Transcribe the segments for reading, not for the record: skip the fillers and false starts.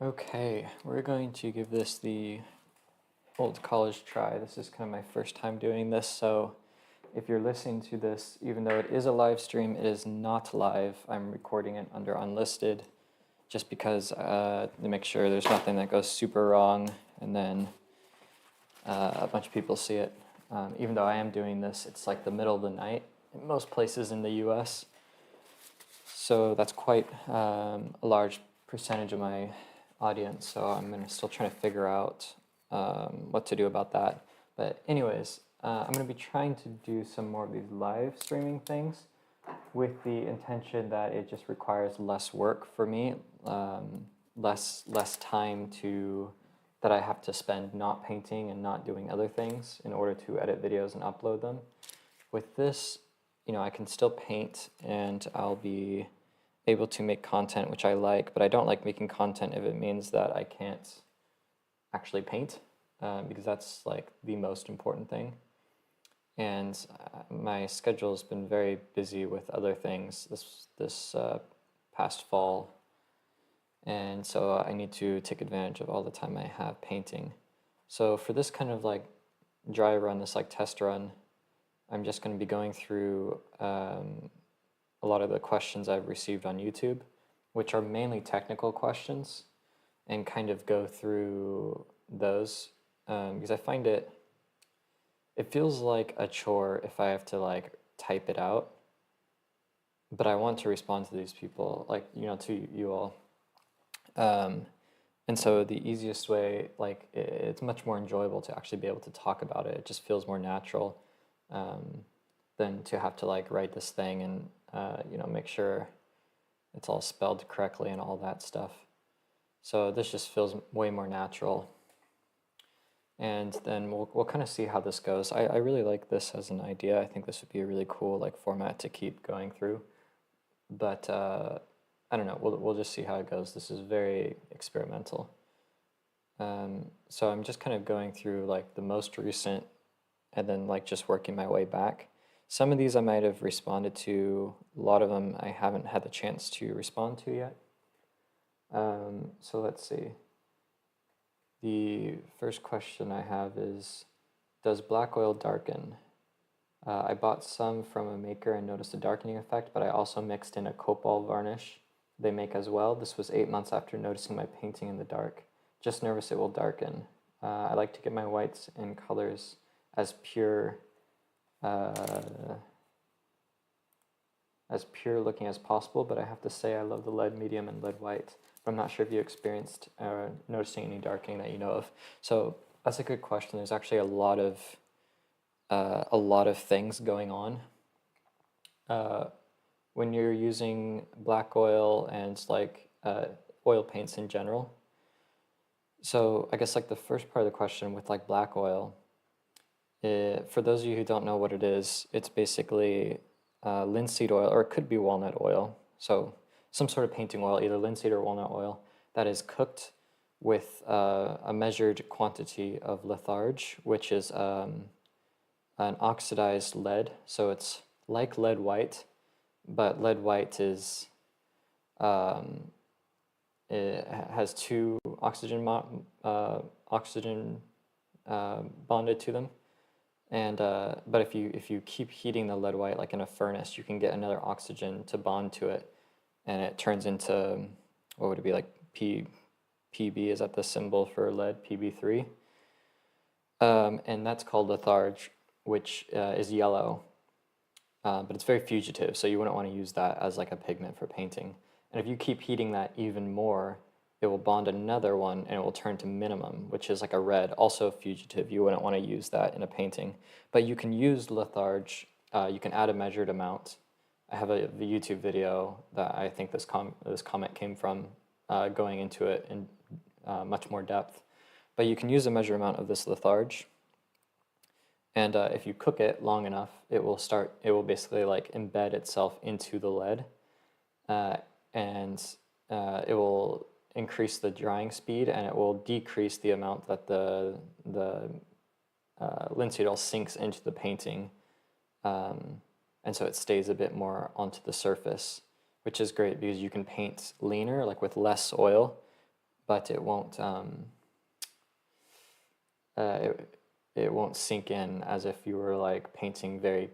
Okay, we're going to give this the old college try. This is kind of my first time doing this, so if you're listening to this, even though it is a live stream, it is not live. I'm recording it under unlisted just because to make sure there's nothing that goes super wrong and then a bunch of people see it. Even though I am doing this, it's like the middle of the night in most places in the US. So that's quite a large percentage of my audience, so I'm still trying to figure out what to do about that. But anyways, I'm going to be trying to do some more of these live streaming things with the intention that it just requires less work for me, less time that I have to spend not painting and not doing other things in order to edit videos and upload them. With this, I can still paint and I'll be able to make content, which I like, but I don't like making content if it means that I can't actually paint, because that's like the most important thing. And my schedule has been very busy with other things this past fall, and so I need to take advantage of all the time I have painting. So for this kind of like dry run, this like test run, I'm just going to be going through a lot of the questions I've received on YouTube, which are mainly technical questions, and kind of go through those because I find it feels like a chore if I have to like type it out, but I want to respond to these people, like, to you all. And so the easiest way, like, it's much more enjoyable to actually be able to talk about it. It just feels more natural than to have to like write this thing and make sure it's all spelled correctly and all that stuff. So this just feels way more natural. And then we'll kind of see how this goes. I really like this as an idea. I think this would be a really cool like format to keep going through. But I don't know. We'll just see how it goes. This is very experimental. So I'm just kind of going through like the most recent and then like just working my way back. Some of these I might have responded to. A lot of them I haven't had the chance to respond to yet. So let's see. The first question I have is, does black oil darken? I bought some from a maker and noticed a darkening effect, but I also mixed in a copal varnish they make as well. This was 8 months after noticing my painting in the dark. Just nervous it will darken. I like to get my whites and colors as pure looking as possible, but I have to say I love the lead medium and lead white. But I'm not sure if you experienced noticing any darkening that you know of. So that's a good question. There's actually a lot of things going on when you're using black oil and like oil paints in general. So I guess like the first part of the question with like black oil, for those of you who don't know what it is, it's basically linseed oil, or it could be walnut oil. So some sort of painting oil, either linseed or walnut oil, that is cooked with a measured quantity of litharge, which is an oxidized lead. So it's like lead white, but lead white is it has two oxygen bonded to them. And but if you keep heating the lead white like in a furnace, you can get another oxygen to bond to it, and it turns into, what would it be, like PB, is that the symbol for lead, PB3? And that's called litharge, which is yellow, but it's very fugitive, so you wouldn't want to use that as like a pigment for painting. And if you keep heating that even more, it will bond another one and it will turn to minimum, which is like a red, also fugitive. You wouldn't want to use that in a painting. But you can use litharge, you can add a measured amount. I have the YouTube video that I think this comment came from, going into it in much more depth. But you can use a measured amount of this litharge. And if you cook it long enough, it will basically like embed itself into the lead. And it will increase the drying speed, and it will decrease the amount that the linseed oil sinks into the painting, and so it stays a bit more onto the surface, which is great because you can paint leaner, like with less oil, but it won't it won't sink in as if you were like painting very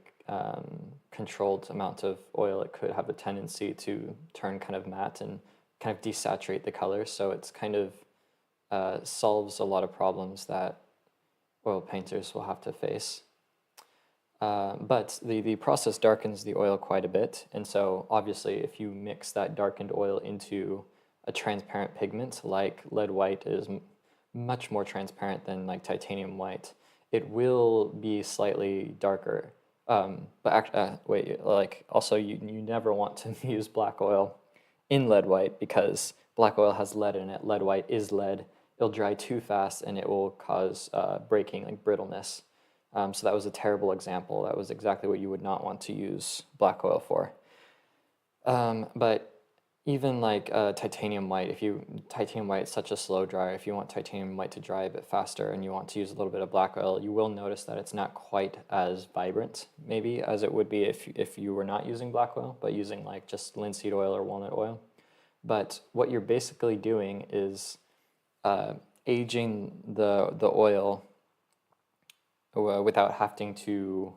controlled amount of oil. It could have a tendency to turn kind of matte and kind of desaturate the color. So it's kind of solves a lot of problems that oil painters will have to face. But the process darkens the oil quite a bit, and so obviously if you mix that darkened oil into a transparent pigment like lead white is much more transparent than like titanium white, it will be slightly darker. Wait, like also you never want to use black oil in lead white because black oil has lead in it. Lead white is lead. It'll dry too fast and it will cause breaking, like brittleness. So that was a terrible example. That was exactly what you would not want to use black oil for. But even like titanium white, titanium white is such a slow dryer, if you want titanium white to dry a bit faster and you want to use a little bit of black oil, you will notice that it's not quite as vibrant maybe as it would be if you were not using black oil, but using like just linseed oil or walnut oil. But what you're basically doing is aging the oil without having to,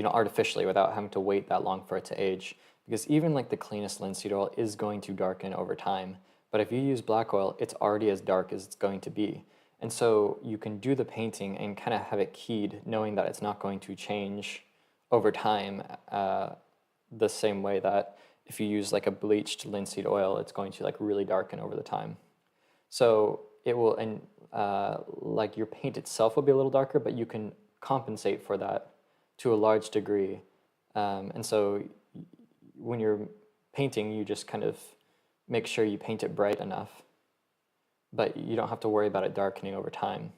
artificially, without having to wait that long for it to age. Because even like the cleanest linseed oil is going to darken over time. But if you use black oil, it's already as dark as it's going to be. And so you can do the painting and kind of have it keyed, knowing that it's not going to change over time the same way that if you use like a bleached linseed oil, it's going to like really darken over the time. So it will, and like your paint itself will be a little darker, but you can compensate for that to a large degree. And so when you're painting, you just kind of make sure you paint it bright enough, but you don't have to worry about it darkening over time.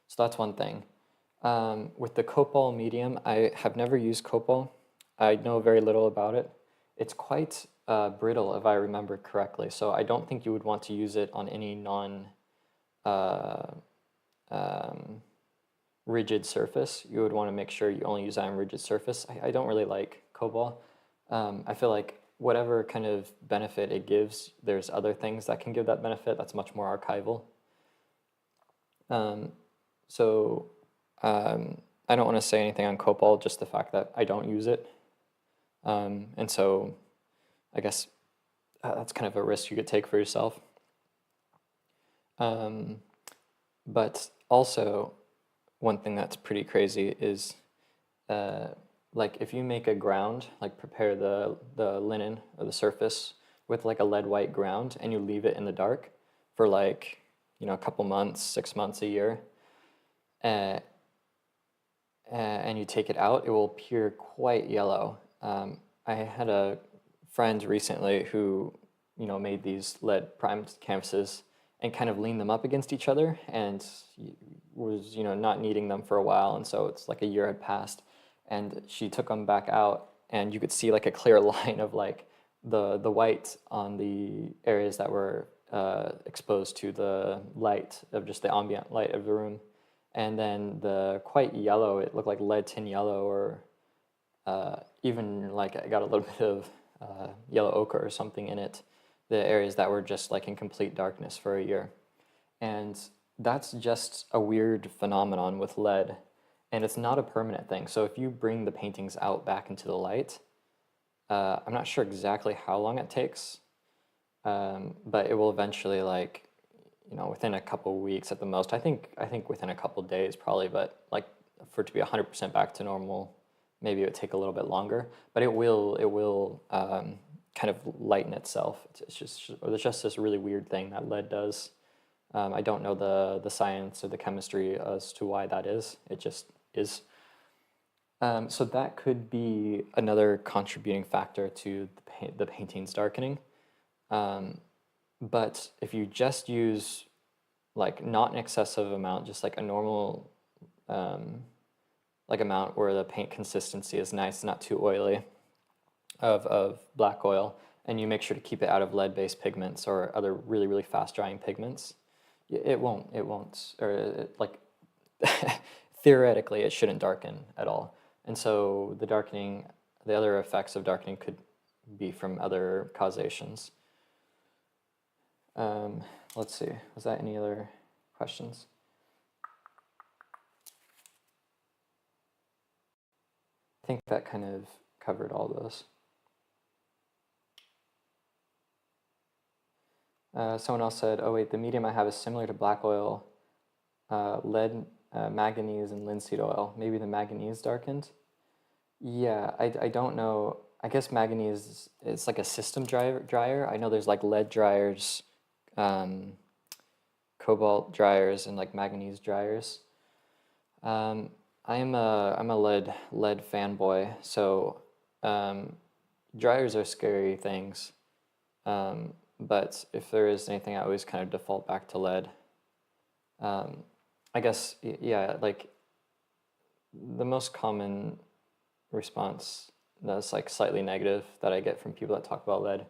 So that's one thing. With the copal medium, I have never used copal. I know very little about it. It's quite brittle, if I remember correctly, so I don't think you would want to use it on any rigid surface. You would want to make sure you only use that on rigid surface. I don't really like copal. I feel like whatever kind of benefit it gives, there's other things that can give that benefit that's much more archival. I don't want to say anything on copal, just the fact that I don't use it. And so I guess that's kind of a risk you could take for yourself. But also, one thing that's pretty crazy is like if you make a ground, like prepare the linen or the surface with like a lead white ground and you leave it in the dark for like, a couple months, 6 months, a year, and you take it out, it will appear quite yellow. I had a friend recently who, made these lead primed canvases and kind of leaned them up against each other and was, not needing them for a while. And so it's like a year had passed and she took them back out and you could see like a clear line of like the white on the areas that were exposed to the light of just the ambient light of the room. And then the quite yellow, it looked like lead tin yellow, or even like it got a little bit of yellow ochre or something in it, the areas that were just like in complete darkness for a year. And that's just a weird phenomenon with lead, and it's not a permanent thing. So if you bring the paintings out back into the light, I'm not sure exactly how long it takes, but it will eventually, like, within a couple weeks at the most. I think within a couple days probably, but like for it to be 100% back to normal, maybe it would take a little bit longer. But it will kind of lighten itself. It's just this really weird thing that lead does. I don't know the science or the chemistry as to why that is. It just is. So that could be another contributing factor to the painting's darkening. But if you just use like not an excessive amount, just like a normal like amount where the paint consistency is nice, not too oily, of black oil, and you make sure to keep it out of lead-based pigments or other really, really fast-drying pigments, it won't, like, theoretically, it shouldn't darken at all. And so the other effects of darkening could be from other causations. Let's see, was that any other questions? I think that kind of covered all those. Someone else said, oh wait, the medium I have is similar to black oil, lead, manganese, and linseed oil. Maybe the manganese darkened? Yeah, I don't know. I guess manganese is like a system dryer. I know there's like lead dryers, um, cobalt dryers, and like manganese dryers. Um, I'm a lead fanboy, so dryers are scary things. But if there is anything, I always kind of default back to lead. I guess yeah, like the most common response that's like slightly negative that I get from people that talk about lead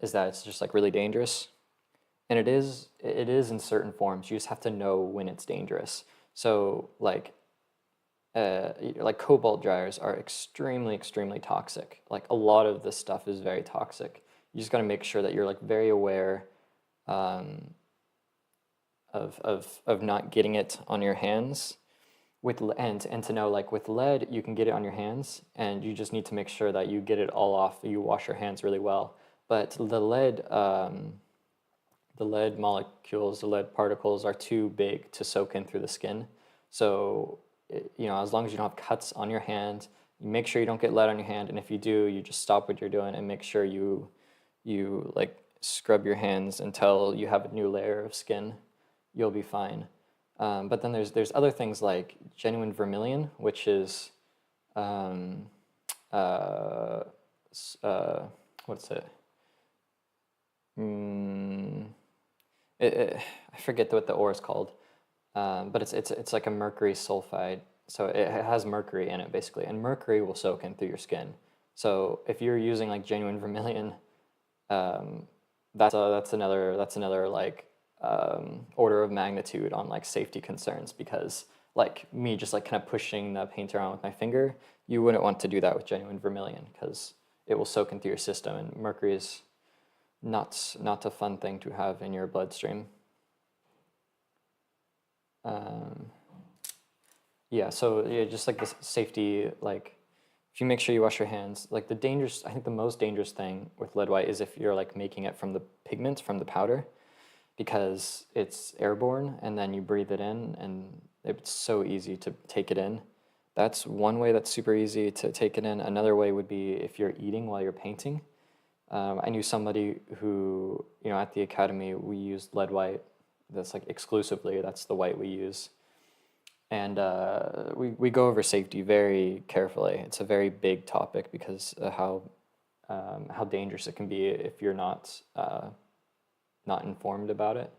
is that it's just like really dangerous, and it is in certain forms. You just have to know when it's dangerous. So like cobalt dryers are extremely toxic. Like a lot of this stuff is very toxic. You just got to make sure that you're like very aware um, of not getting it on your hands and to know like with lead you can get it on your hands and you just need to make sure that you get it all off. You wash your hands really well. But the lead molecules, the lead particles are too big to soak in through the skin. So, as long as you don't have cuts on your hand, you make sure you don't get lead on your hand. And if you do, you just stop what you're doing and make sure you like scrub your hands until you have a new layer of skin. You'll be fine. But then there's other things like genuine vermilion, which is uh, what's it? Mm, I forget what the ore is called, but it's like a mercury sulfide. So it has mercury in it basically, and mercury will soak in through your skin. So if you're using like genuine vermilion, um, that's another like order of magnitude on like safety concerns, because like me just like kind of pushing the paint around with my finger, you wouldn't want to do that with genuine vermilion because it will soak into your system, and mercury is not a fun thing to have in your bloodstream. Um, yeah, so yeah, just like this safety, like if you make sure you wash your hands, like I think the most dangerous thing with lead white is if you're like making it from the pigment, from the powder, because it's airborne and then you breathe it in and it's so easy to take it in. That's one way that's super easy to take it in. Another way would be if you're eating while you're painting. I knew somebody who, at the academy, we used lead white. That's like exclusively, that's the white we use. And we go over safety very carefully. It's a very big topic because of how dangerous it can be if you're not informed about it.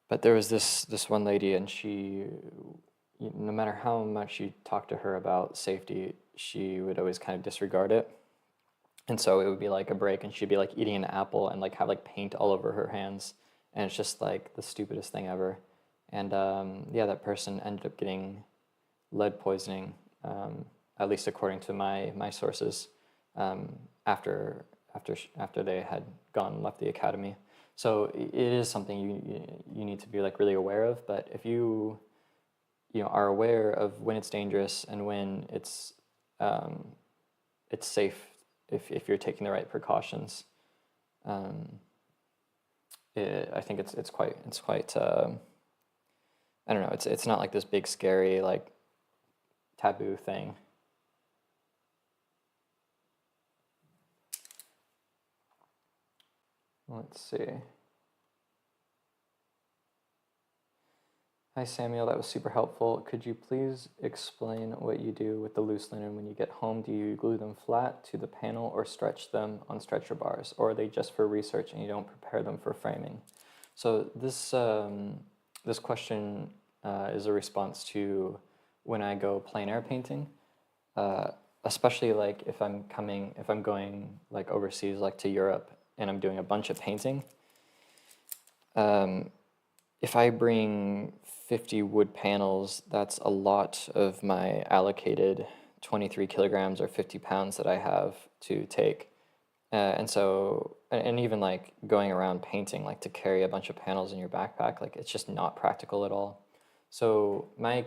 But there was this one lady, and she, no matter how much you talk to her about safety, she would always kind of disregard it. And so it would be like a break, and she'd be like eating an apple and like have like paint all over her hands, and it's just like the stupidest thing ever. And yeah, that person ended up getting lead poisoning, at least according to my sources, after they had left the academy. So it is something you need to be like really aware of. But if you are aware of when it's dangerous and when it's safe, if you're taking the right precautions, I think it's quite I don't know, it's not like this big scary like taboo thing. Let's see. Hi Samuel, that was super helpful. Could you please explain what you do with the loose linen when you get home? Do you glue them flat to the panel or stretch them on stretcher bars? Or are they just for research and you don't prepare them for framing? So this question is a response to when I go plein air painting, especially like if I'm going like overseas, like to Europe, and I'm doing a bunch of painting. If I bring 50 wood panels, that's a lot of my allocated 23 kilograms or 50 pounds that I have to take. And even like going around painting, like to carry a bunch of panels in your backpack, like it's just not practical at all. So my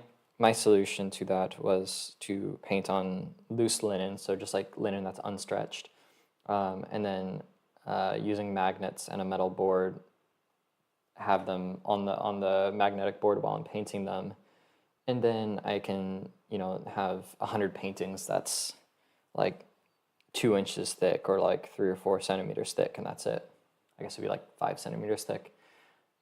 solution to that was to paint on loose linen, so just like linen that's unstretched, and then using magnets and a metal board, have them on the magnetic board while I'm painting them, and then I can have 100 paintings that's like 2 inches thick or like 3 or 4 centimeters thick, and that's it. I guess it'd be like 5 centimeters thick.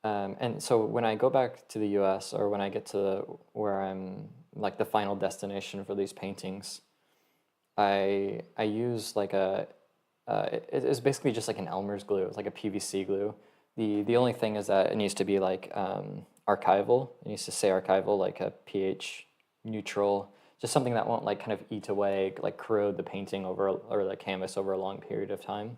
And so when I go back to the US, or when I get to where I'm like the final destination for these paintings, I use like it's basically just like an Elmer's glue. It's like a PVC glue. The only thing is that it needs to be like archival. It needs to say archival, like a pH neutral, just something that won't like kind of eat away, like corrode the painting over, or the canvas over a long period of time.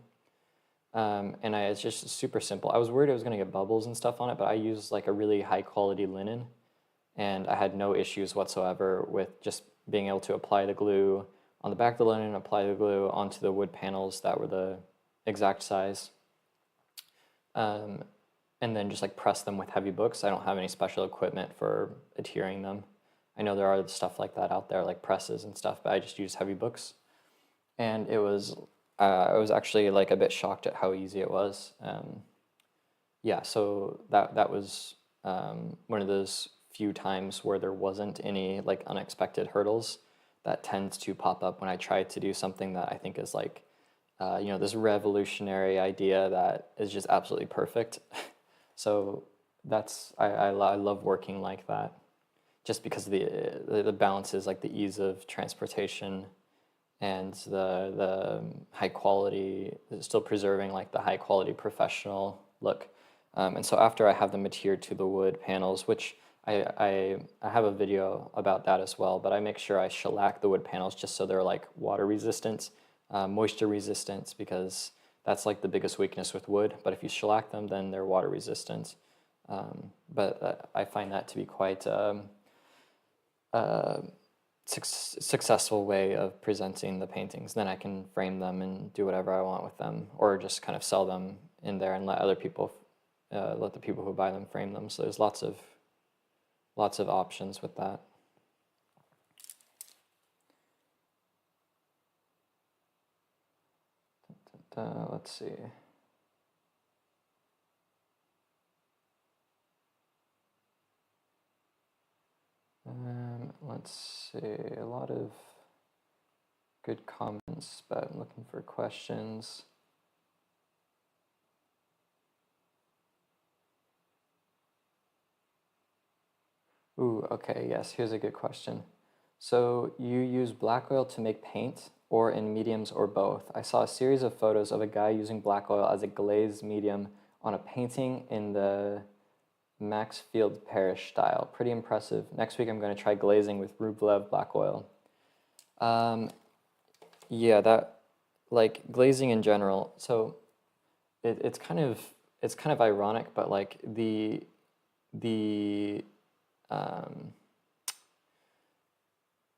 It's just super simple. I was worried I was going to get bubbles and stuff on it, but I used like a really high quality linen, and I had no issues whatsoever with just being able to apply the glue on the back of the linen, apply the glue onto the wood panels that were the exact size, and then just like press them with heavy books. I don't have any special equipment for adhering them. I know there are stuff like that out there, like presses and stuff, but I just use heavy books. And I was actually like a bit shocked at how easy it was. Yeah, so that was one of those few times where there wasn't any like unexpected hurdles that tends to pop up when I try to do something that I think is like, this revolutionary idea that is just absolutely perfect. So I love working like that, just because the balance is like the ease of transportation and the high quality, still preserving like the high quality professional look. And so after I have them adhered to the wood panels, which I have a video about that as well, but I make sure I shellac the wood panels just so they're like water resistant, moisture resistant, because that's like the biggest weakness with wood. But if you shellac them, then they're water resistant. But I find that to be quite successful way of presenting the paintings. Then I can frame them and do whatever I want with them, or just kind of sell them in there and let other people, let the people who buy them frame them. So there's lots of options with that. Let's see. Let's see, a lot of good comments, but I'm looking for questions. Ooh, okay, yes, here's a good question. So you use black oil to make paint, or in mediums, or both? I saw a series of photos of a guy using black oil as a glazed medium on a painting in the Maxfield Parish style. Pretty impressive. Next week I'm going to try glazing with Rublev black oil. Yeah, that, like glazing in general. So it's kind of ironic, but like the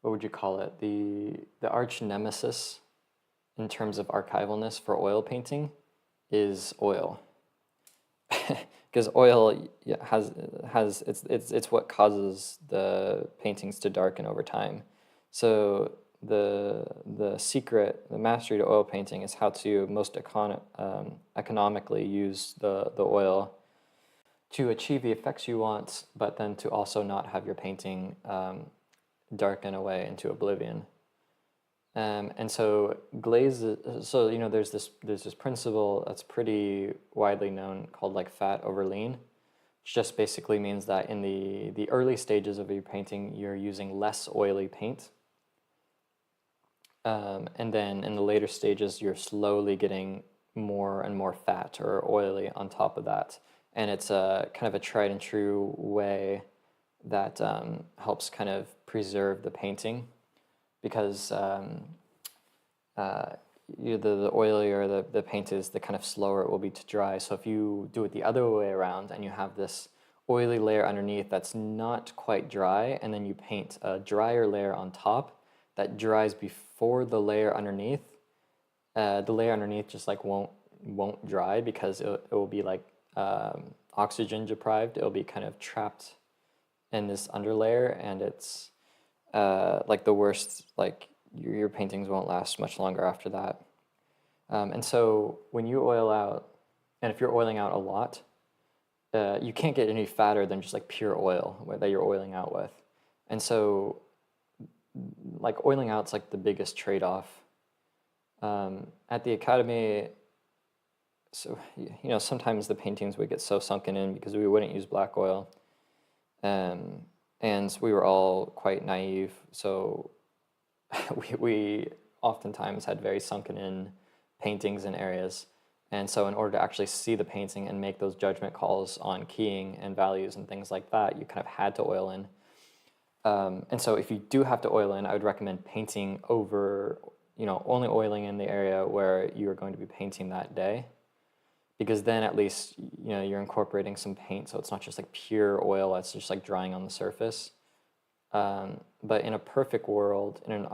what would you call it? The arch nemesis in terms of archivalness for oil painting is oil. Because oil has it's what causes the paintings to darken over time. So the secret, the mastery to oil painting is how to most economically use the oil to achieve the effects you want, but then to also not have your painting darken away into oblivion. And so so there's this principle that's pretty widely known called like fat over lean, which just basically means that in the early stages of your painting, you're using less oily paint. And then in the later stages, you're slowly getting more and more fat or oily on top of that. And it's a kind of a tried and true way that helps kind of preserve the painting, because the oilier the paint is, the kind of slower it will be to dry. So if you do it the other way around and you have this oily layer underneath that's not quite dry, and then you paint a drier layer on top that dries before the layer underneath, the layer underneath just like won't dry because it will be like oxygen deprived. It'll be kind of trapped in this underlayer, and it's like the worst. Like your paintings won't last much longer after that. And so when you oil out, and if you're oiling out a lot, you can't get any fatter than just like pure oil that you're oiling out with. And so like oiling out's like the biggest trade-off. At the academy, so sometimes the paintings would get so sunken in because we wouldn't use black oil, and we were all quite naive, so we oftentimes had very sunken in paintings in areas. And so in order to actually see the painting and make those judgment calls on keying and values and things like that, you kind of had to oil in. And so if you do have to oil in, I would recommend painting over, only oiling in the area where you are going to be painting that day, because then at least, you're incorporating some paint, so it's not just like pure oil that's just like drying on the surface. But in a perfect world, in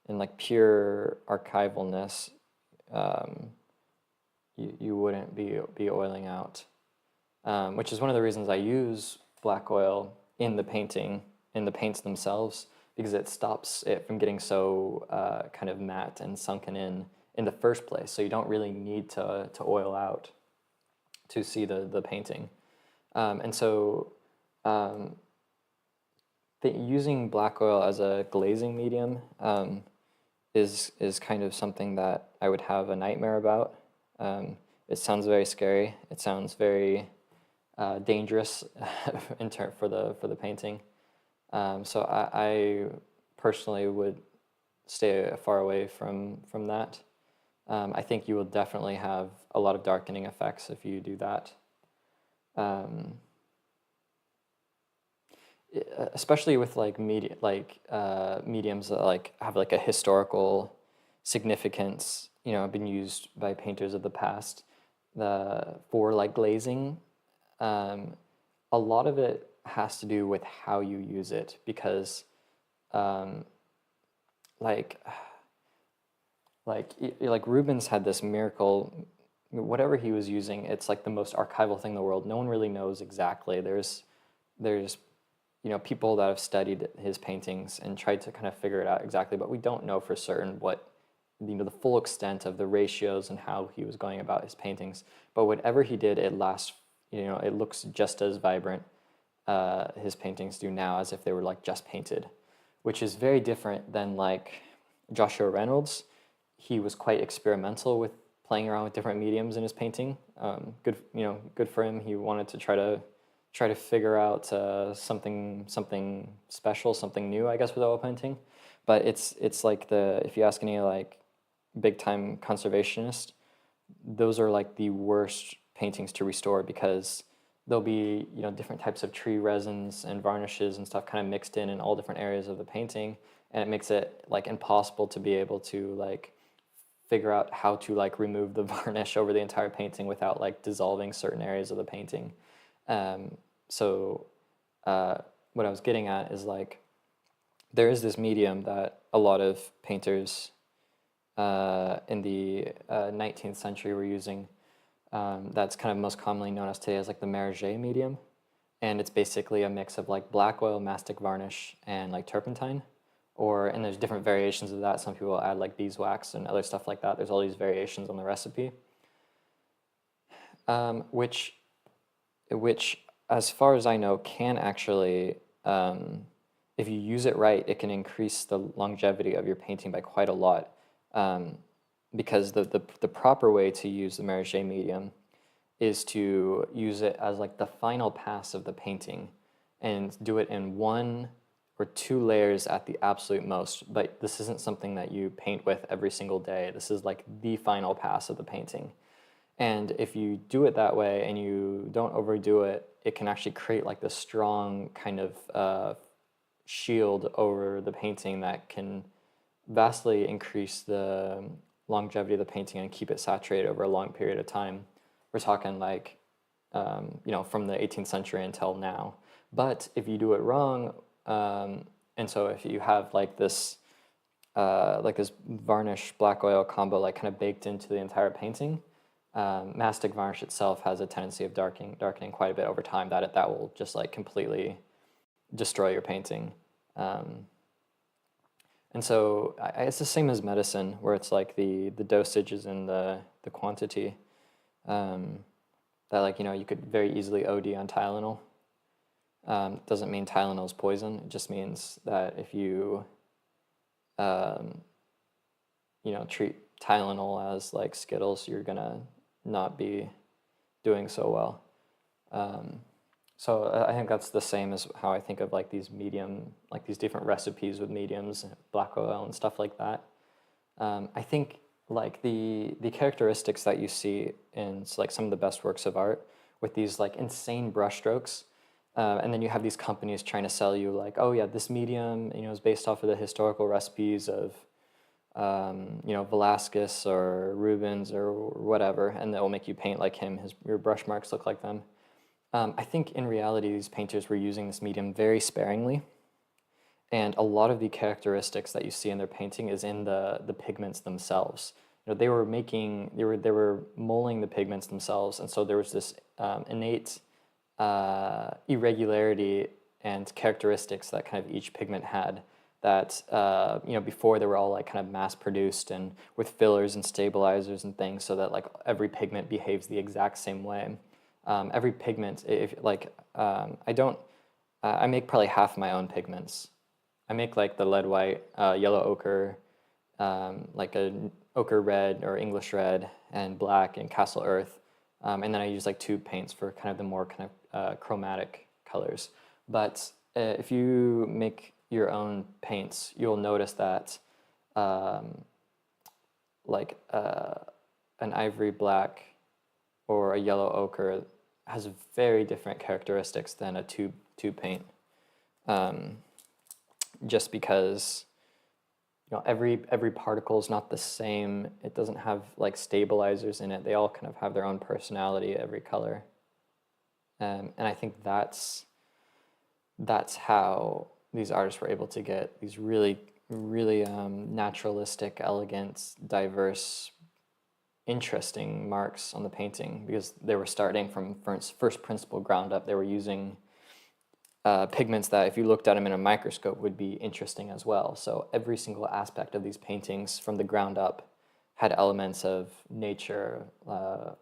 like pure archivalness, you wouldn't be oiling out, which is one of the reasons I use black oil in the paints themselves, because it stops it from getting so kind of matte and sunken in the first place. So you don't really need to oil out to see the painting. And so using black oil as a glazing medium is kind of something that I would have a nightmare about. It sounds very scary. It sounds very dangerous for the painting. So I personally would stay far away from that. I think you will definitely have a lot of darkening effects if you do that. Especially with like mediums that like have like a historical significance, been used by painters of the past, for like glazing. A lot of it has to do with how you use it, because like Rubens had this miracle. Whatever he was using, it's like the most archival thing in the world. No one really knows exactly. There's people that have studied his paintings and tried to kind of figure it out exactly, but we don't know for certain what the full extent of the ratios and how he was going about his paintings. But whatever he did, it looks just as vibrant, his paintings do now, as if they were like just painted, which is very different than like Joshua Reynolds. He was quite experimental with playing around with different mediums in his painting. Good for him. He wanted to try to figure out something special, something new, I guess, with oil painting. But it's like if you ask any like big time conservationist, those are like the worst paintings to restore, because there'll be different types of tree resins and varnishes and stuff kind of mixed in all different areas of the painting, and it makes it like impossible to be able to like figure out how to like remove the varnish over the entire painting without like dissolving certain areas of the painting. So what I was getting at is like there is this medium that a lot of painters in the 19th century were using, that's kind of most commonly known as today as like the Marager medium, and it's basically a mix of like black oil, mastic varnish, and like turpentine, and there's different variations of that. Some people add like beeswax and other stuff like that. There's all these variations on the recipe, which as far as I know can actually, if you use it right, it can increase the longevity of your painting by quite a lot. Because the proper way to use the Marager medium is to use it as like the final pass of the painting, and do it in 1 or 2 layers at the absolute most. But this isn't something that you paint with every single day. This is like the final pass of the painting. And if you do it that way and you don't overdo it, it can actually create like this strong kind of shield over the painting that can vastly increase the longevity of the painting and keep it saturated over a long period of time. We're talking like, from the 18th century until now. But if you do it wrong, and so if you have like this like this varnish black oil combo like kind of baked into the entire painting. Mastic varnish itself has a tendency of darkening quite a bit over time. That will just like completely destroy your painting. And so it's the same as medicine, where it's like the dosage is in the quantity. That like, you know, you could very easily OD on Tylenol. Doesn't mean Tylenol is poison. It just means that if you, you know, treat Tylenol as like Skittles, you're gonna not be doing so well. So I think that's the same as how I think of like these different recipes with mediums, black oil and stuff like that. I think like the characteristics that you see in like some of the best works of art with these like insane brushstrokes, and then you have these companies trying to sell you like, oh yeah, this medium, you know, is based off of the historical recipes of, you know, Velasquez or Rubens or whatever, and that will make you paint like him. Your brush marks look like them. I think in reality, these painters were using this medium very sparingly, and a lot of the characteristics that you see in their painting is in the pigments themselves. You know, they were molding the pigments themselves, and so there was this innate irregularity and characteristics that kind of each pigment had that, you know, before they were all like kind of mass produced and with fillers and stabilizers and things, so that like every pigment behaves the exact same way. Every pigment, if like, I make probably half my own pigments. I make like the lead white, yellow ochre, like a ochre red or English red, and black and castle earth. And then I use like tube paints for kind of the more kind of chromatic colors. But if you make your own paints, you'll notice that like an ivory black or a yellow ochre has very different characteristics than a tube paint. Just because, you know, every particle is not the same. It doesn't have like stabilizers in it. They all kind of have their own personality, every color. And I think that's how these artists were able to get these really naturalistic, elegant, diverse, interesting marks on the painting, because they were starting from first principle ground up. They were using pigments that, if you looked at them in a microscope, would be interesting as well. So every single aspect of these paintings from the ground up had elements of nature, of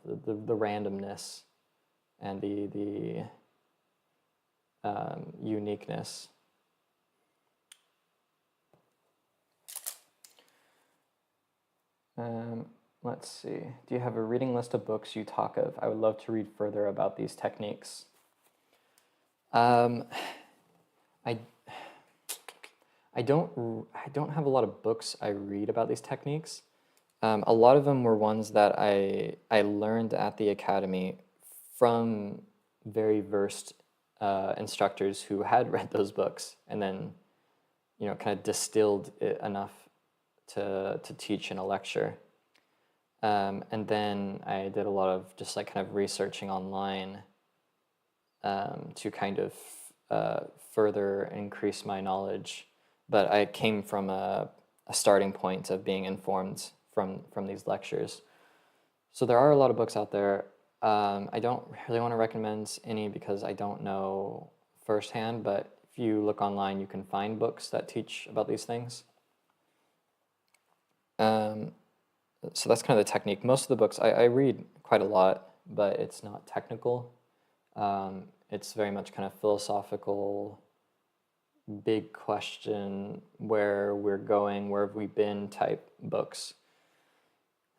the randomness and the uniqueness. Let's see. Do you have a reading list of books you talk of? I would love to read further about these techniques. I don't have a lot of books I read about these techniques. A lot of them were ones that I learned at the academy from very versed instructors who had read those books, and then, you know, kind of distilled it enough to teach in a lecture. And then I did a lot of just like kind of researching online to kind of further increase my knowledge. But I came from a starting point of being informed from these lectures. So there are a lot of books out there. I don't really want to recommend any because I don't know firsthand, but if you look online, you can find books that teach about these things. So that's kind of the technique. Most of the books, I read quite a lot, but it's not technical. It's very much kind of philosophical, big question, where we're going, where have we been type books.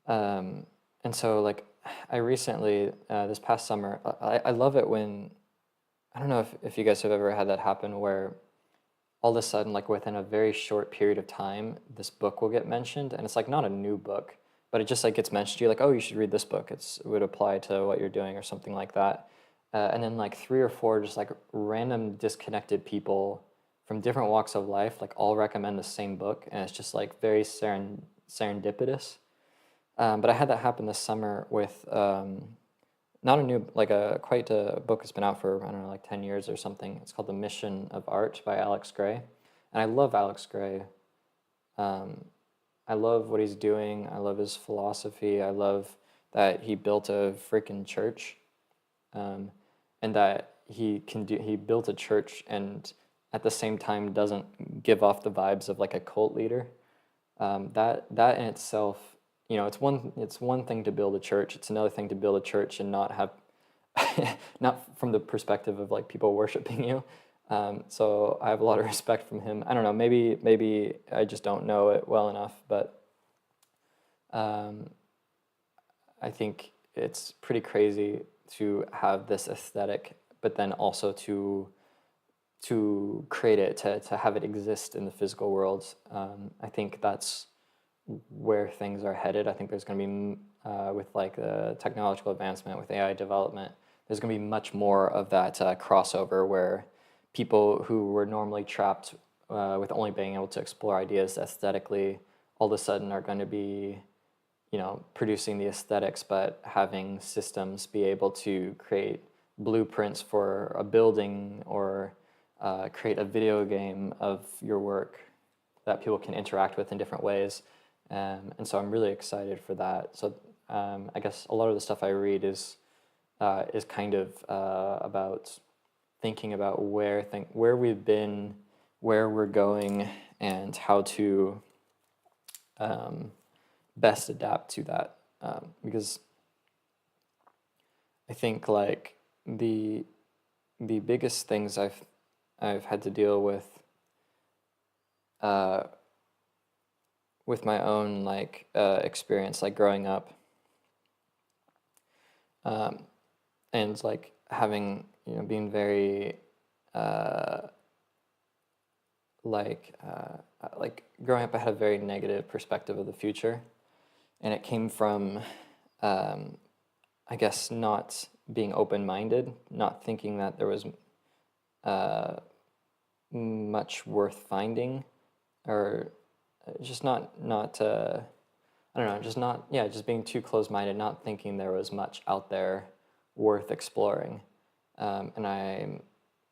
And so like I recently, this past summer, I love it when, I don't know if you guys have ever had that happen where all of a sudden, like within a very short period of time, this book will get mentioned, and it's like not a new book, but it just like gets mentioned to you, like, oh, you should read this book. It would apply to what you're doing or something like that. And then like 3 or 4 just like random disconnected people from different walks of life, like all recommend the same book, and it's just like very serendipitous. But I had that happen this summer with not a new, like a book that's been out for, I don't know, like 10 years or something. It's called The Mission of Art by Alex Gray. And I love Alex Gray. I love what he's doing. I love his philosophy. I love that he built a freaking church, and that he built a church and at the same time doesn't give off the vibes of like a cult leader. That in itself, it's one thing to build a church. It's another thing to build a church and not have, not from the perspective of like people worshiping you. So I have a lot of respect from him. I don't know, maybe I just don't know it well enough, but um, I think it's pretty crazy to have this aesthetic, but then also to create it, to have it exist in the physical world. I think that's where things are headed. I think there's going to be, with like the technological advancement, with AI development, there's going to be much more of that crossover where people who were normally trapped with only being able to explore ideas aesthetically all of a sudden are going to be, producing the aesthetics, but having systems be able to create blueprints for a building or create a video game of your work that people can interact with in different ways. And so I'm really excited for that. So I guess a lot of the stuff I read is kind of about thinking about where we've been, where we're going, and how to best adapt to that. Because I think like the biggest things I've had to deal with my own like experience, like growing up, and like having being very like growing up, I had a very negative perspective of the future, and it came from I guess not being open-minded, not thinking that there was much worth finding, or just not I don't know, just being too close-minded, not thinking there was much out there worth exploring. And I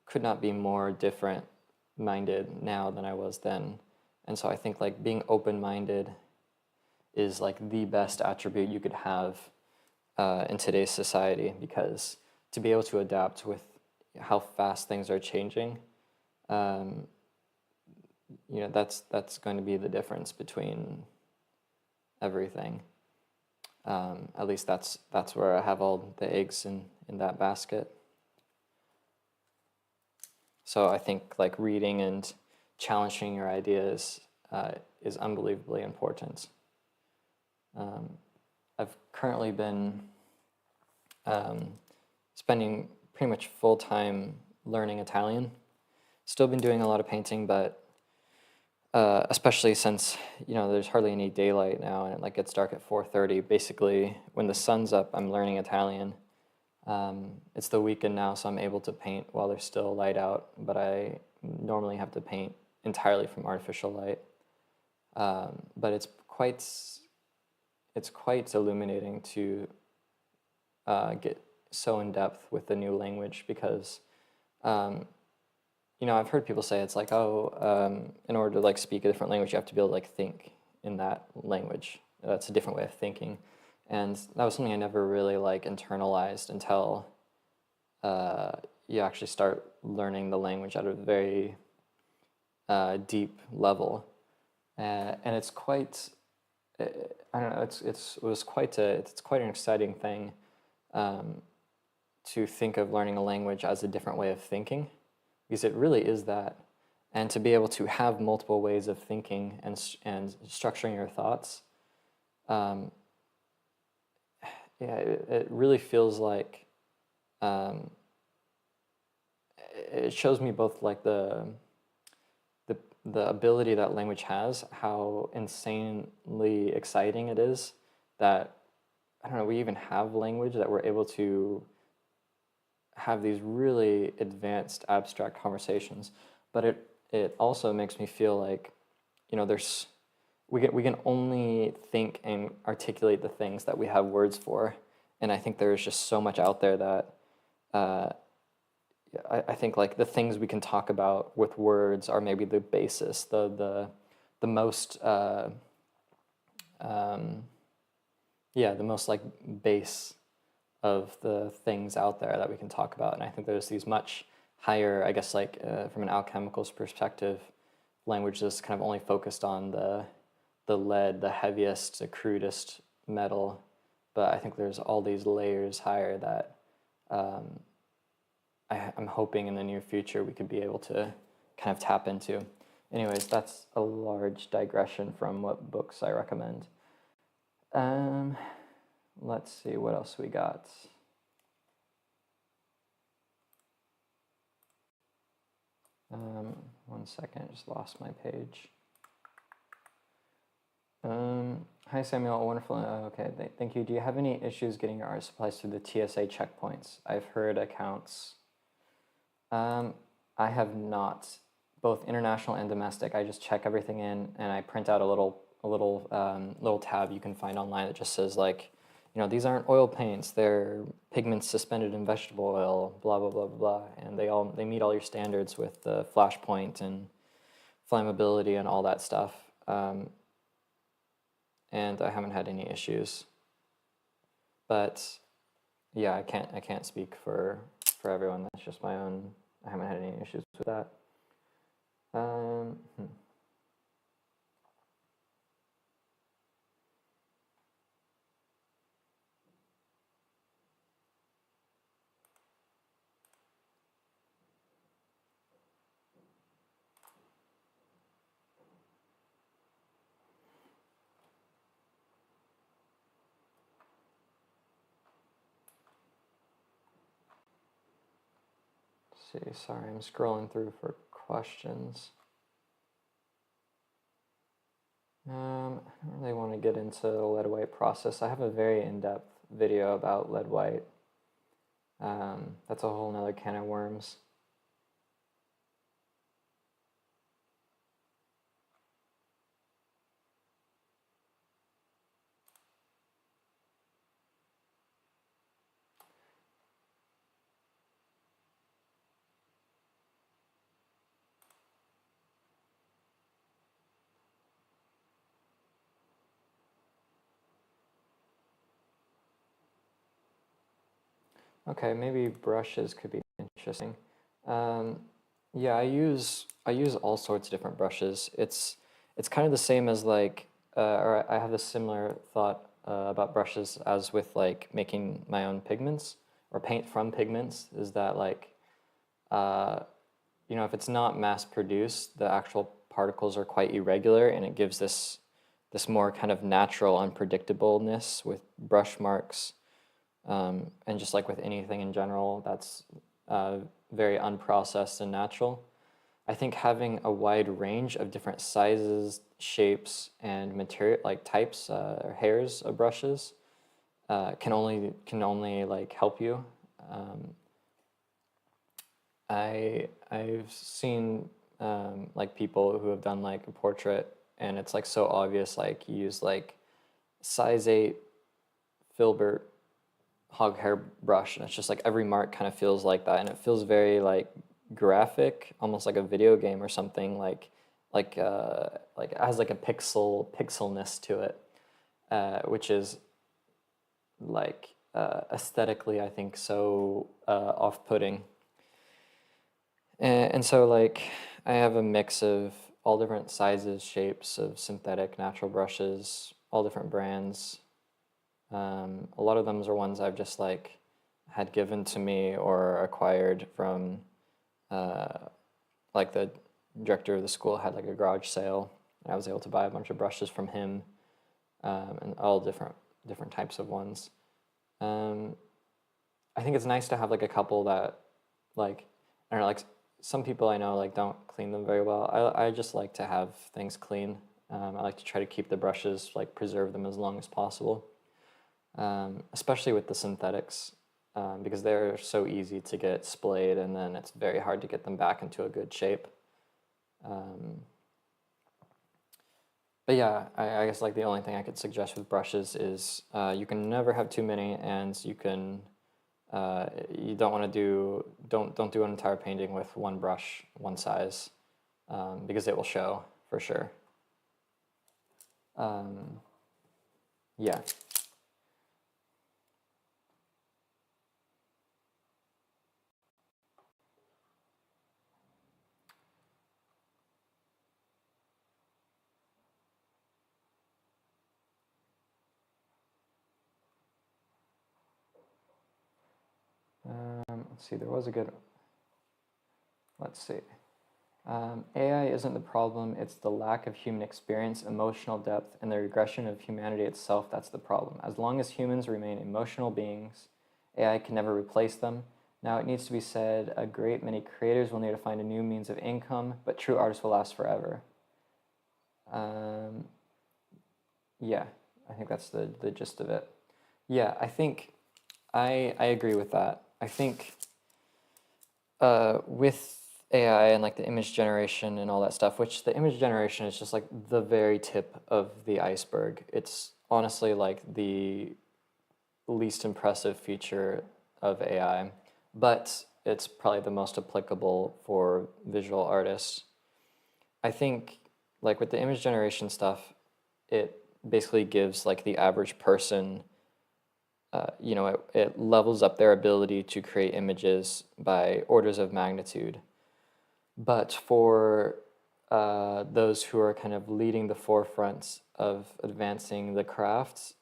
could not be more different-minded now than I was then. And so I think like being open-minded is like the best attribute you could have in today's society, because to be able to adapt with how fast things are changing, that's going to be the difference between everything. At least that's where I have all the eggs in that basket. So I think like reading and challenging your ideas is unbelievably important. I've currently been spending pretty much full time learning Italian. Still been doing a lot of painting, but especially since there's hardly any daylight now, and it like gets dark at 4:30. Basically, when the sun's up, I'm learning Italian. It's the weekend now, so I'm able to paint while there's still light out, but I normally have to paint entirely from artificial light. But it's quite illuminating to get so in depth with the new language, because I've heard people say it's like, in order to like speak a different language, you have to be able to like think in that language. That's a different way of thinking. And that was something I never really like internalized until you actually start learning the language at a very deep level. And it's quite, I don't know, it's quite an exciting thing to think of learning a language as a different way of thinking, because it really is that. And to be able to have multiple ways of thinking and structuring your thoughts, it really feels like it shows me both like the ability that language has, how insanely exciting it is that, I don't know, we even have language, that we're able to have these really advanced abstract conversations. But it also makes me feel like we can only think and articulate the things that we have words for, and I think there's just so much out there that I think like the things we can talk about with words are maybe the basis, the the most the most like base of the things out there that we can talk about. And I think there's these much higher, I guess, like from an alchemicals perspective, language is kind of only focused on the lead, the heaviest, the crudest metal. But I think there's all these layers higher that I'm hoping in the near future we could be able to kind of tap into. Anyways, that's a large digression from what books I recommend. Let's see what else we got. One second, I just lost my page. Hi Samuel, wonderful. Okay, thank you. Do you have any issues getting your art supplies through the TSA checkpoints? I've heard accounts. I have not, both international and domestic. I just check everything in, and I print out a little tab you can find online that just says like, you know, these aren't oil paints, they're pigments suspended in vegetable oil, blah blah blah blah blah, and they meet all your standards with the flash point and flammability and all that stuff. And I haven't had any issues. But yeah, I can't speak for everyone. That's just my own. I haven't had any issues with that. Let's see, sorry, I'm scrolling through for questions. I don't really want to get into the lead white process. I have a very in-depth video about lead white. That's a whole nother can of worms. Okay, maybe brushes could be interesting. Yeah, I use all sorts of different brushes. It's kind of the same as like, or I have a similar thought about brushes as with like making my own pigments or paint from pigments. Is that like, you know, if it's not mass produced, the actual particles are quite irregular, and it gives this more kind of natural unpredictableness with brush marks. And just like with anything in general, that's very unprocessed and natural. I think having a wide range of different sizes, shapes, and material like types or hairs of brushes can only like help you. I've seen like people who have done like a portrait, and it's like so obvious. Like you use like size 8 filbert hog hair brush, and it's just like every mark kind of feels like that, and it feels very like graphic, almost like a video game or something. Like it has like a pixelness to it, which is like aesthetically I think so off-putting. And so like I have a mix of all different sizes, shapes of synthetic natural brushes, all different brands. A lot of them are ones I've just like had given to me or acquired from like the director of the school had like a garage sale, and I was able to buy a bunch of brushes from him, and all different types of ones. I think it's nice to have like a couple that like, I don't know, like some people I know like don't clean them very well. I just like to have things clean. I like to try to keep the brushes, like preserve them as long as possible. Especially with the synthetics, because they're so easy to get splayed, and then it's very hard to get them back into a good shape. But yeah, I guess like the only thing I could suggest with brushes is you can never have too many, and you can you don't want to don't do an entire painting with one brush, one size, because it will show for sure. Yeah. Let's see, there was a good, let's see. AI isn't the problem, it's the lack of human experience, emotional depth, and the regression of humanity itself that's the problem. As long as humans remain emotional beings, AI can never replace them. Now, it needs to be said, a great many creators will need to find a new means of income, but true artists will last forever. Yeah, I think that's the gist of it. Yeah, I think I agree with that. I think with AI and like the image generation and all that stuff, which the image generation is just like the very tip of the iceberg. It's honestly like the least impressive feature of AI, but it's probably the most applicable for visual artists. I think like with the image generation stuff, it basically gives like the average person, it levels up their ability to create images by orders of magnitude. But for those who are kind of leading the forefront of advancing the crafts,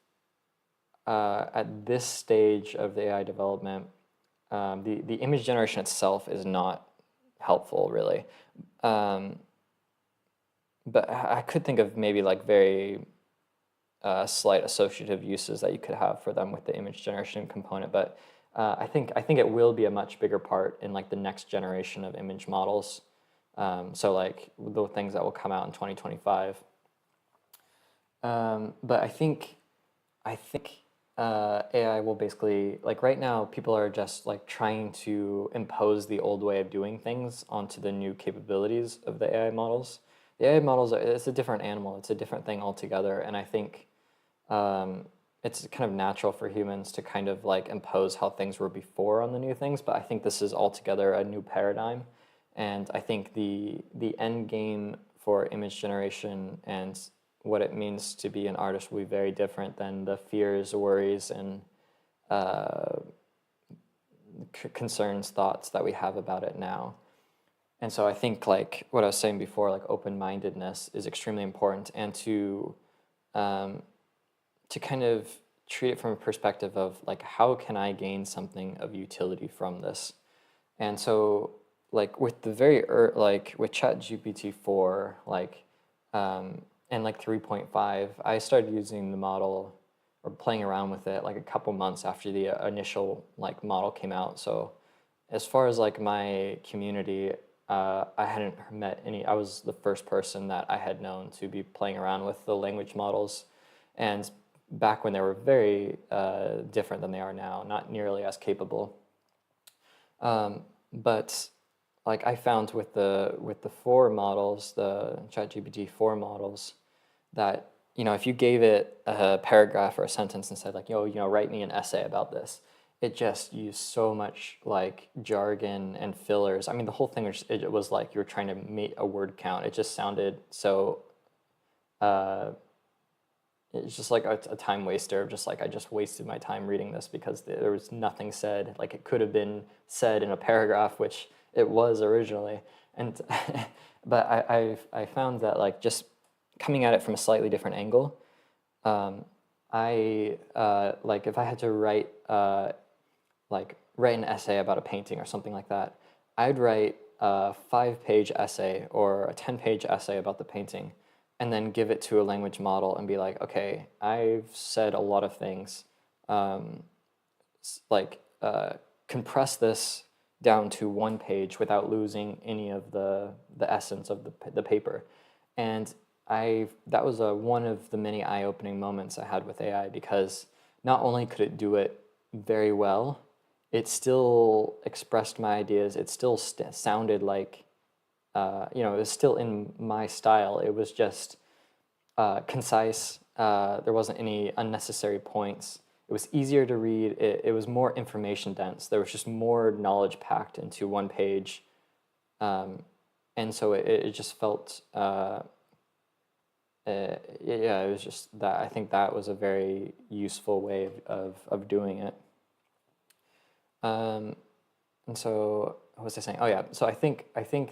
at this stage of the AI development, the image generation itself is not helpful, really. But I could think of maybe like very slight associative uses that you could have for them with the image generation component. But I think it will be a much bigger part in like the next generation of image models. So like the things that will come out in 2025. But I think AI will basically, like right now, people are just like trying to impose the old way of doing things onto the new capabilities of the AI models. The AI models, it's a different animal. It's a different thing altogether. And I think it's kind of natural for humans to kind of like impose how things were before on the new things. But I think this is altogether a new paradigm. And I think the end game for image generation and what it means to be an artist will be very different than the fears, worries, and concerns, thoughts that we have about it now. And so I think like what I was saying before, like open-mindedness is extremely important, and to kind of treat it from a perspective of like, how can I gain something of utility from this? And so like with the like with ChatGPT 4, like and like 3.5, I started using the model or playing around with it like a couple months after the initial like model came out. So as far as like my community, I hadn't met any. I was the first person that I had known to be playing around with the language models, and back when they were very different than they are now, not nearly as capable. But like I found with the 4 models, the ChatGPT 4 models, that if you gave it a paragraph or a sentence and said like, write me an essay about this, it just used so much like jargon and fillers. I mean, the whole thing it was like you were trying to make a word count. It just sounded so. It's just like a time waster of just like, I just wasted my time reading this because there was nothing said. Like it could have been said in a paragraph, which it was originally. And but I found that like just coming at it from a slightly different angle, I like if I had to write an essay about a painting or something like that, I'd write a 5-page essay or a 10-page essay about the painting, and then give it to a language model and be like, okay, I've said a lot of things, compress this down to 1 page without losing any of the essence of the paper. And that was one of the many eye-opening moments I had with AI, because not only could it do it very well, it still expressed my ideas. It still sounded like, it was still in my style. It was just concise. There wasn't any unnecessary points. It was easier to read. It was more information dense. There was just more knowledge packed into 1 page. And so it just felt yeah, it was just that I think that was a very useful way of doing it. And so what was I saying? Oh yeah, so I think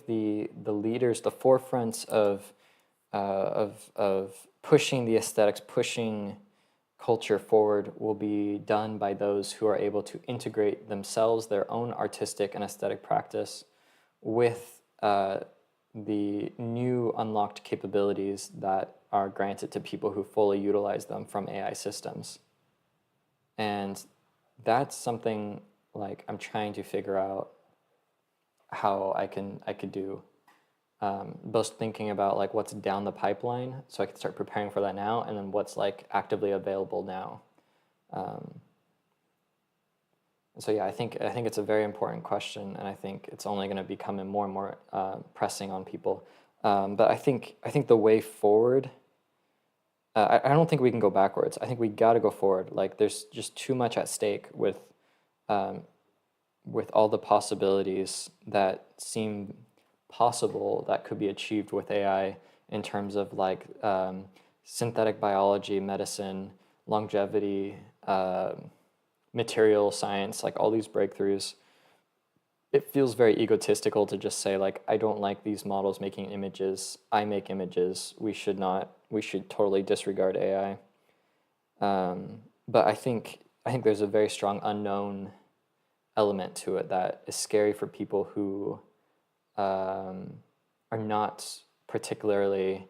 the leaders, the forefronts of pushing the aesthetics, pushing culture forward will be done by those who are able to integrate themselves, their own artistic and aesthetic practice, with the new unlocked capabilities that are granted to people who fully utilize them from AI systems. And that's something like I'm trying to figure out how I could do. Both thinking about like what's down the pipeline, so I can start preparing for that now, and then what's like actively available now. So yeah, I think it's a very important question, and I think it's only going to become more and more pressing on people. But I think the way forward. I don't think we can go backwards. I think we got to go forward. Like there's just too much at stake um, with all the possibilities that seem possible that could be achieved with AI in terms of like synthetic biology, medicine, longevity, material science, like all these breakthroughs. It feels very egotistical to just say like, I don't like these models making images. I make images. We should not. We should totally disregard AI. But I think there's a very strong unknown element to it that is scary for people who are not particularly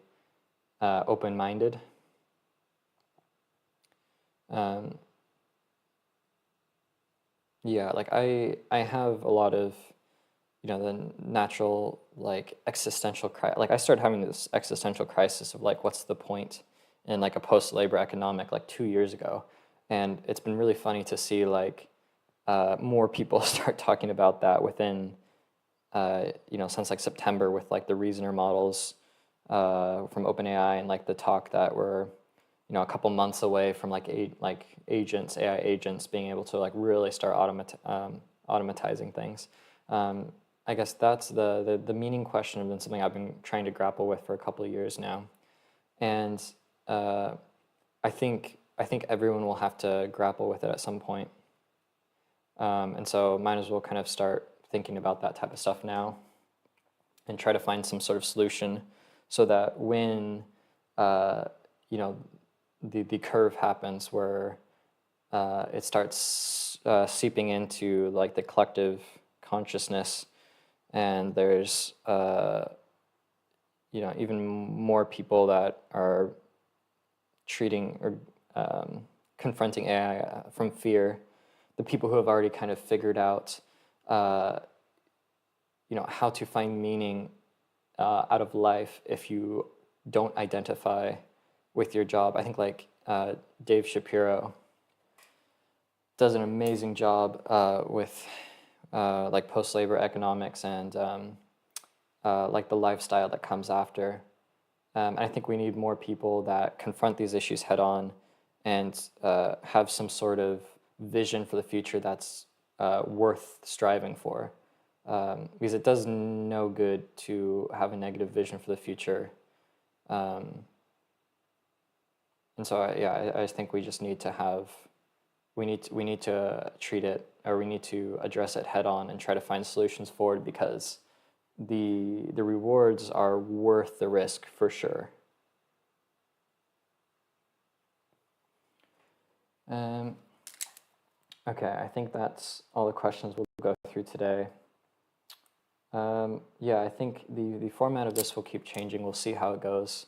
open-minded. Yeah, like I have a lot of, the natural like existential like I started having this existential crisis of like what's the point in like a post-labor economic like 2 years ago, and it's been really funny to see like more people start talking about that within since like September with like the reasoner models from OpenAI, and like the talk that we're a couple months away from like agents, AI agents being able to like really start automatizing things. I guess that's the meaning question has been something I've been trying to grapple with for a couple of years now, and I think everyone will have to grapple with it at some point. And so might as well kind of start thinking about that type of stuff now and try to find some sort of solution so that when the curve happens where it starts seeping into like the collective consciousness, and there's even more people that are treating or confronting AI from fear. The people who have already kind of figured out how to find meaning out of life if you don't identify with your job. I think like Dave Shapiro does an amazing job with like post-labor economics and like the lifestyle that comes after. And I think we need more people that confront these issues head on and have some sort of vision for the future that's worth striving for. Because it does no good to have a negative vision for the future. And so I just think we just need to have, we need to treat it, or we need to address it head on and try to find solutions forward, because the rewards are worth the risk for sure. Okay, I think that's all the questions we'll go through today. Yeah, I think the format of this will keep changing. We'll see how it goes.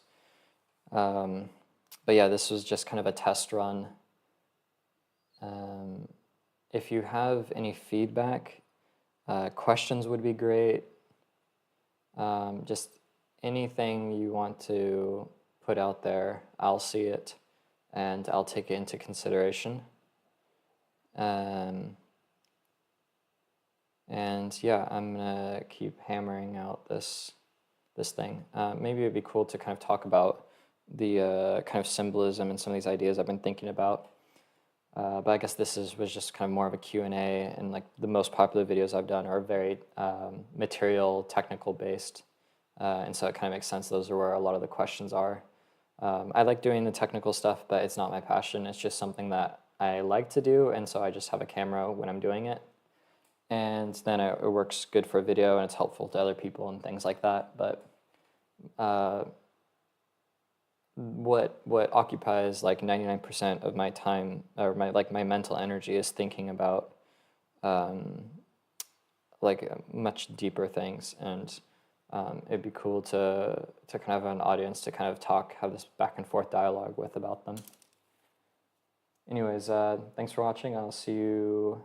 But yeah, this was just kind of a test run. If you have any feedback, questions would be great. Just anything you want to put out there, I'll see it and I'll take it into consideration. And yeah, I'm gonna keep hammering out this thing. Maybe it'd be cool to kind of talk about the kind of symbolism and some of these ideas I've been thinking about. But I guess this was just kind of more of a Q&A, and like the most popular videos I've done are very material, technical based. And so it kind of makes sense those are where a lot of the questions are. I like doing the technical stuff, but it's not my passion. It's just something that I like to do, and so I just have a camera when I'm doing it. And then it works good for video, and it's helpful to other people and things like that. But uh, what occupies like 99% of my time, or my mental energy, is thinking about um, much deeper things. And it'd be cool to kind of have an audience to kind of have this back and forth dialogue with about them. Anyways, thanks for watching. I'll see you